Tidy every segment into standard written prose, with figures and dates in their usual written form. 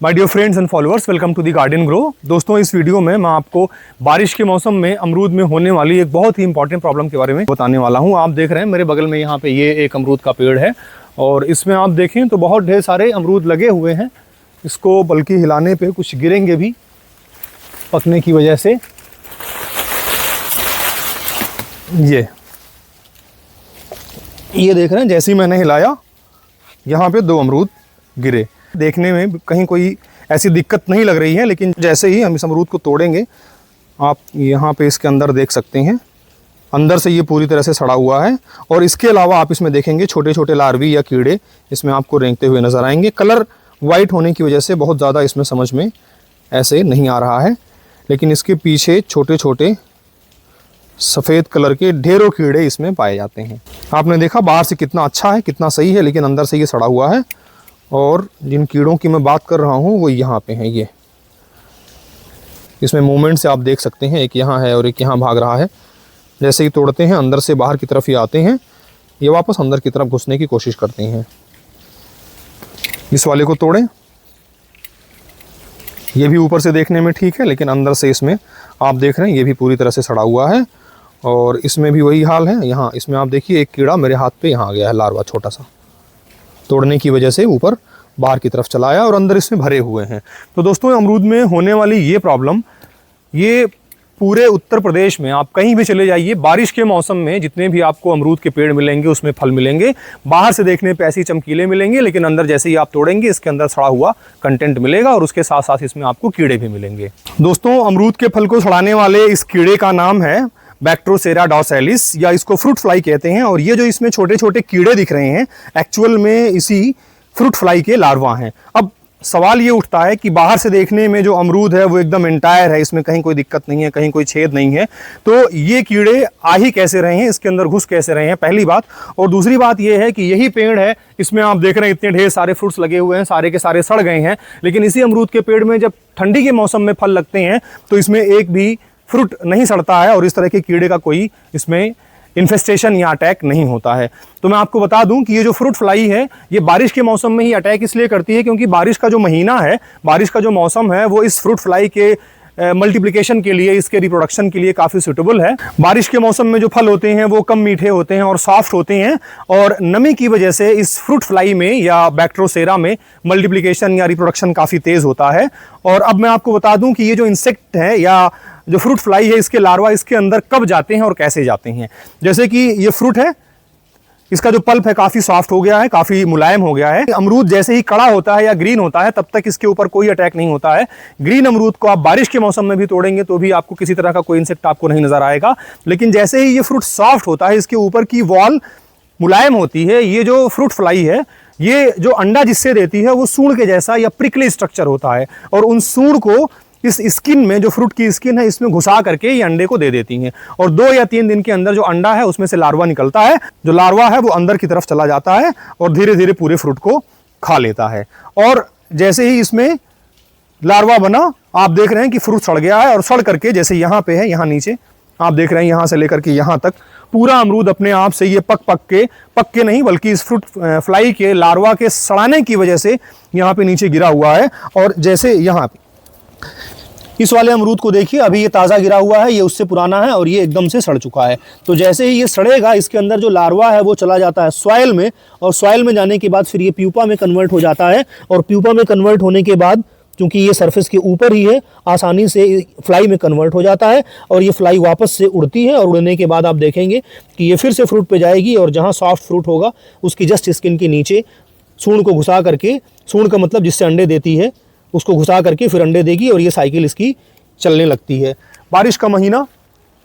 My dear friends and followers, welcome to the garden grow. दोस्तों, इस video में मैं आपको बारिश के मौसम में अमरूद में होने वाली एक बहुत ही इंपॉर्टेंट प्रॉब्लम के बारे में बताने वाला हूं। आप देख रहे हैं मेरे बगल में यहाँ पे ये एक अमरूद का पेड़ है और इसमें आप देखें तो बहुत ढेर सारे अमरूद लगे हुए हैं। इसको बल्कि हिलाने पे कुछ गिरेंगे भी पकने की वजह से। ये देख रहे हैं, जैसे ही मैंने हिलाया यहाँ पे 2 अमरूद गिरे। देखने में कहीं कोई ऐसी दिक्कत नहीं लग रही है, लेकिन जैसे ही हम इस अमरूद को तोड़ेंगे, आप यहाँ पे इसके अंदर देख सकते हैं, अंदर से ये पूरी तरह से सड़ा हुआ है। और इसके अलावा आप इसमें देखेंगे छोटे छोटे लार्वी या कीड़े इसमें आपको रेंगते हुए नजर आएंगे। कलर वाइट होने की वजह से बहुत ज़्यादा इसमें समझ में ऐसे नहीं आ रहा है, लेकिन इसके पीछे छोटे छोटे सफ़ेद कलर के ढेरों कीड़े इसमें पाए जाते हैं। आपने देखा बाहर से कितना अच्छा है, कितना सही है, लेकिन अंदर से ये सड़ा हुआ है। और जिन कीड़ों की मैं बात कर रहा हूँ वो यहाँ पे हैं। ये इसमें मूवमेंट से आप देख सकते हैं, एक यहाँ है और एक यहाँ भाग रहा है। जैसे ही तोड़ते हैं अंदर से बाहर की तरफ ही आते हैं, ये वापस अंदर की तरफ घुसने की कोशिश करते हैं। इस वाले को तोड़ें, ये भी ऊपर से देखने में ठीक है, लेकिन अंदर से इसमें आप देख रहे हैं ये भी पूरी तरह से सड़ा हुआ है। और इसमें भी वही हाल है। यहाँ इसमें आप देखिए एक कीड़ा मेरे हाथ पे यहाँ आ गया है, लार्वा छोटा सा, तोड़ने की वजह से ऊपर बाहर की तरफ चला आया और अंदर इसमें भरे हुए हैं। तो दोस्तों, अमरूद में होने वाली ये प्रॉब्लम, ये पूरे उत्तर प्रदेश में आप कहीं भी चले जाइए, बारिश के मौसम में जितने भी आपको अमरूद के पेड़ मिलेंगे उसमें फल मिलेंगे। बाहर से देखने पे ऐसे चमकीले मिलेंगे, लेकिन अंदर जैसे ही आप तोड़ेंगे इसके अंदर सड़ा हुआ कंटेंट मिलेगा और उसके साथ साथ इसमें आपको कीड़े भी मिलेंगे। दोस्तों, अमरूद के फल को सड़ाने वाले इस कीड़े का नाम है बैक्ट्रोसेरा डॉर्सैलिस, या इसको फ्रूट फ्लाई कहते हैं। और ये जो इसमें छोटे छोटे कीड़े दिख रहे हैं, एक्चुअल में इसी फ्रूट फ्लाई के लार्वा हैं। अब सवाल ये उठता है कि बाहर से देखने में जो अमरूद है वो एकदम एंटायर है, इसमें कहीं कोई दिक्कत नहीं है, कहीं कोई छेद नहीं है, तो ये कीड़े आ ही कैसे रहे हैं, इसके अंदर घुस कैसे रहे हैं, पहली बात। और दूसरी बात ये है कि यही पेड़ है, इसमें आप देख रहे हैं इतने ढेर सारे फ्रूट्स लगे हुए हैं, सारे के सारे सड़ गए हैं। लेकिन इसी अमरूद के पेड़ में जब ठंडी के मौसम में फल लगते हैं तो इसमें एक भी फ्रूट नहीं सड़ता है और इस तरह के कीड़े का कोई इसमें इन्फेस्टेशन या अटैक नहीं होता है। तो मैं आपको बता दूं कि ये जो फ्रूट फ्लाई है ये बारिश के मौसम में ही अटैक इसलिए करती है क्योंकि बारिश का जो महीना है, बारिश का जो मौसम है, वो इस फ्रूट फ्लाई के मल्टीप्लिकेशन के लिए, इसके रिप्रोडक्शन के लिए काफ़ी सूटेबल है। बारिश के मौसम में जो फल होते हैं वो कम मीठे होते हैं और सॉफ्ट होते हैं, और नमी की वजह से इस फ्रूट फ्लाई में या बैक्ट्रोसेरा में मल्टीप्लिकेशन या रिप्रोडक्शन काफ़ी तेज़ होता है। और अब मैं आपको बता दूं कि ये जो इंसेक्ट है या जो फ्रूट फ्लाई है, इसके लार्वा इसके अंदर कब जाते हैं और कैसे जाते हैं। जैसे कि ये फ्रूट है, इसका जो पल्प है काफ़ी सॉफ्ट हो गया है, काफ़ी मुलायम हो गया है। अमरूद जैसे ही कड़ा होता है या ग्रीन होता है तब तक इसके ऊपर कोई अटैक नहीं होता है। ग्रीन अमरूद को आप बारिश के मौसम में भी तोड़ेंगे तो भी आपको किसी तरह का कोई इंसेक्ट आपको नहीं नजर आएगा। लेकिन जैसे ही ये फ्रूट सॉफ्ट होता है, इसके ऊपर की वॉल मुलायम होती है, ये जो फ्रूट फ्लाई है ये जो अंडा जिससे देती है वो सूंड के जैसा या प्रिकली स्ट्रक्चर होता है, और उन सूंड को इस स्किन में, जो फ्रूट की स्किन है, इसमें घुसा करके ये अंडे को दे देती हैं। और 2 या 3 दिन के अंदर जो अंडा है उसमें से लार्वा निकलता है। जो लार्वा है वो अंदर की तरफ चला जाता है और धीरे धीरे पूरे फ्रूट को खा लेता है। और जैसे ही इसमें लार्वा बना, आप देख रहे हैं कि फ्रूट सड़ गया है, और सड़ करके जैसे यहाँ पे है, यहाँ नीचे आप देख रहे हैं, यहाँ से लेकर के यहाँ तक पूरा अमरूद अपने आप से ये पक के नहीं, बल्कि इस फ्रूट फ्लाई के लार्वा के सड़ाने की वजह से यहाँ पे नीचे गिरा हुआ है। और जैसे यहाँ पे इस वाले अमरूद को देखिए, अभी ये ताज़ा गिरा हुआ है, ये उससे पुराना है और ये एकदम से सड़ चुका है। तो जैसे ही ये सड़ेगा, इसके अंदर जो लार्वा है वो चला जाता है सॉइल में, और सॉइल में जाने के बाद फिर ये प्यूपा में कन्वर्ट हो जाता है। और प्यूपा में कन्वर्ट होने के बाद, क्योंकि ये सरफेस के ऊपर ही है, आसानी से फ्लाई में कन्वर्ट हो जाता है और ये फ्लाई वापस से उड़ती है। और उड़ने के बाद आप देखेंगे कि ये फिर से फ्रूट पे जाएगी, और जहाँ सॉफ्ट फ्रूट होगा उसकी जस्ट स्किन के नीचे सूंड को घुसा करके, सूंड का मतलब जिससे अंडे देती है, उसको घुसा करके फिर अंडे देगी और ये साइकिल इसकी चलने लगती है। बारिश का महीना,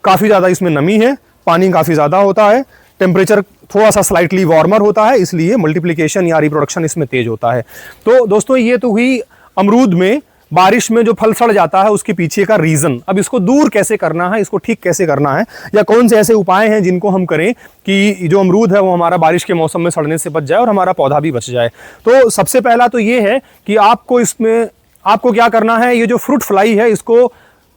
काफ़ी ज़्यादा इसमें नमी है, पानी काफ़ी ज़्यादा होता है, टेम्परेचर थोड़ा सा स्लाइटली वार्मर होता है, इसलिए मल्टीप्लिकेशन या रिप्रोडक्शन इसमें तेज होता है। तो दोस्तों, ये तो हुई अमरूद में बारिश में जो फल सड़ जाता है उसके पीछे का रीज़न। अब इसको दूर कैसे करना है, इसको ठीक कैसे करना है, या कौन से ऐसे उपाय हैं जिनको हम करें कि जो अमरूद है वो हमारा बारिश के मौसम में सड़ने से बच जाए और हमारा पौधा भी बच जाए। तो सबसे पहला तो ये है कि आपको क्या करना है, ये जो फ्रूट फ्लाई है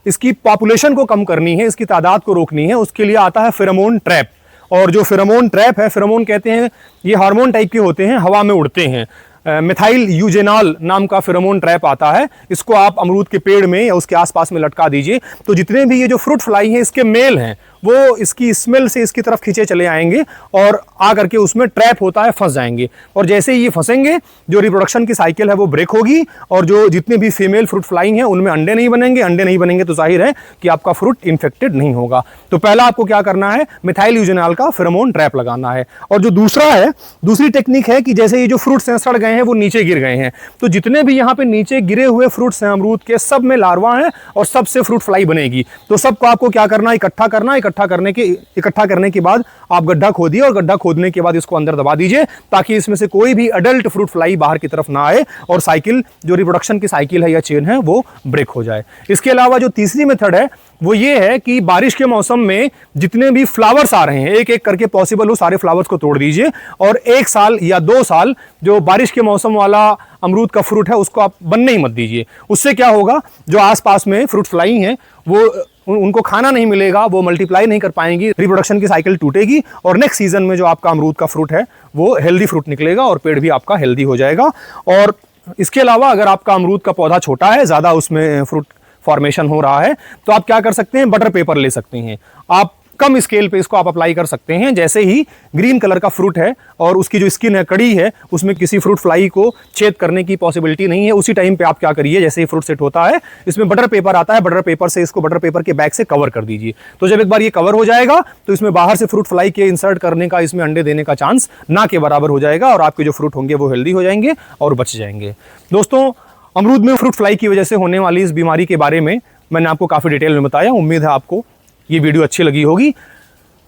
इसकी पॉपुलेशन को कम करनी है, इसकी तादाद को रोकनी है। उसके लिए आता है फेरोमोन ट्रैप। और जो फेरोमोन ट्रैप है, फेरोमोन कहते हैं, ये हार्मोन टाइप के होते हैं, हवा में उड़ते हैं। मिथाइल यूजेनॉल नाम का फेरोमोन ट्रैप आता है। इसको आप अमरूद के पेड़ में या उसके आसपास में लटका दीजिए, तो जितने भी ये जो फ्रूट फ्लाई हैं इसके मेल हैं वो इसकी स्मेल से इसकी तरफ खींचे चले आएंगे और आकर के उसमें ट्रैप होता है, फंस जाएंगे। और जैसे ही ये फंसेंगे जो रिप्रोडक्शन की साइकिल है वो ब्रेक होगी और जो जितने भी फीमेल फ्रूट फ्लाई हैं उनमें अंडे नहीं बनेंगे। अंडे नहीं बनेंगे तो जाहिर है कि आपका फ्रूट इन्फेक्टेड नहीं होगा। तो पहला आपको क्या करना है, मिथाइल यूजेनॉल का फेरोमोन ट्रैप लगाना है। और जो दूसरी टेक्निक है कि जैसे ये जो फ्रूट्स हैं सड़ गए हैं, वो नीचे गिर गए हैं, तो जितने भी यहाँ पे नीचे गिरे हुए फ्रूट्स हैं अमरूद के, सब में लार्वा है और सबसे फ्रूट फ्लाई बनेगी। तो सबको आपको क्या करना है, इकट्ठा करने के बाद आप गड्ढा खोदिए और गड्ढा खोदने के बाद इसको अंदर दबा दीजिए ताकि इसमें से कोई भी अडल्ट फ्रूट फ्लाई बाहर की तरफ ना आए और साइकिल जो रिप्रोडक्शन की साइकिल है या चेन है वो ब्रेक हो जाए। इसके अलावा जो तीसरी मेथड है वो ये है कि बारिश के मौसम में जितने भी फ्लावर्स आ रहे हैं, एक एक करके पॉसिबल हो सारे फ्लावर्स को तोड़ दीजिए और 1 साल या 2 साल जो बारिश के मौसम वाला अमरूद का फ्रूट है उसको आप बनने ही मत दीजिए। उससे क्या होगा, जो आसपास में फ्रूट फ्लाई हैं वो उनको खाना नहीं मिलेगा, वो मल्टीप्लाई नहीं कर पाएंगी, रिप्रोडक्शन की साइकिल टूटेगी और नेक्स्ट सीजन में जो आपका अमरूद का फ्रूट है वो हेल्दी फ्रूट निकलेगा और पेड़ भी आपका हेल्दी हो जाएगा। और इसके अलावा अगर आपका अमरूद का पौधा छोटा है, ज़्यादा उसमें फ्रूट फॉर्मेशन हो रहा है, तो आप क्या कर सकते हैं, बटर पेपर ले सकते हैं। आप कम स्केल पे इसको आप अप्लाई कर सकते हैं। जैसे ही ग्रीन कलर का फ्रूट है और उसकी जो स्किन है कड़ी है, उसमें किसी फ्रूट फ्लाई को छेद करने की पॉसिबिलिटी नहीं है, उसी टाइम पे आप क्या करिए, जैसे ही फ्रूट सेट होता है इसमें बटर पेपर आता है, बटर पेपर से इसको बटर पेपर के बैग से कवर कर दीजिए। तो जब एक बार ये कवर हो जाएगा तो इसमें बाहर से फ्रूट फ्लाई के इंसर्ट करने का, इसमें अंडे देने का चांस ना के बराबर हो जाएगा और आपके जो फ्रूट होंगे वो हेल्दी हो जाएंगे और बच जाएंगे। दोस्तों, अमरूद में फ्रूट फ्लाई की वजह से होने वाली इस बीमारी के बारे में मैंने आपको काफ़ी डिटेल में बताया। उम्मीद है आपको ये वीडियो अच्छी लगी होगी।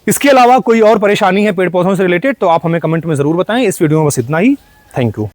इसके अलावा कोई और परेशानी है पेड़ पौधों से रिलेटेड तो आप हमें कमेंट में ज़रूर बताएं। इस वीडियो में बस इतना ही। Thank you.